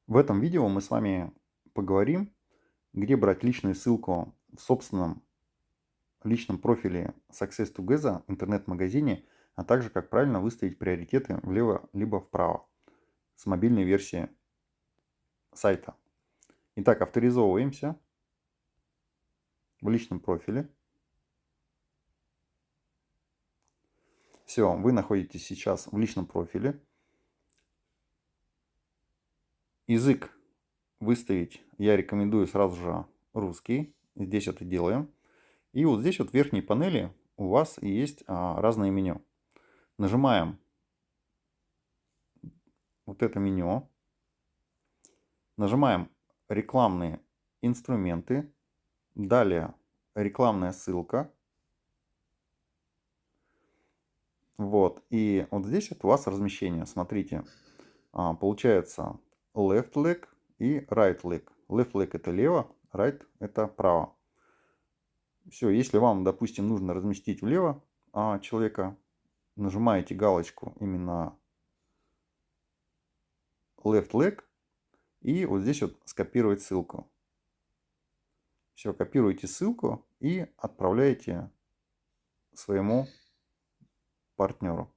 В этом видео мы с вами поговорим, где брать личную ссылку в собственном личном профиле Success Together, интернет-магазине, а также как правильно выставить приоритеты влево либо вправо с мобильной версии сайта. Итак, авторизовываемся в личном профиле. Все, вы находитесь сейчас в личном профиле. Язык выставить я рекомендую сразу же русский. Здесь это делаем. И вот здесь вот в верхней панели у вас есть разные меню. Нажимаем вот это меню. Нажимаем рекламные инструменты. Далее рекламная ссылка. Вот. И вот здесь вот у вас размещение. Смотрите. Получается left leg и right leg. Left leg это лево, right это право. Все, если вам, допустим, нужно разместить влево человека, нажимаете галочку именно left leg и вот здесь вот скопировать ссылку. Все, копируете ссылку и отправляете своему партнеру.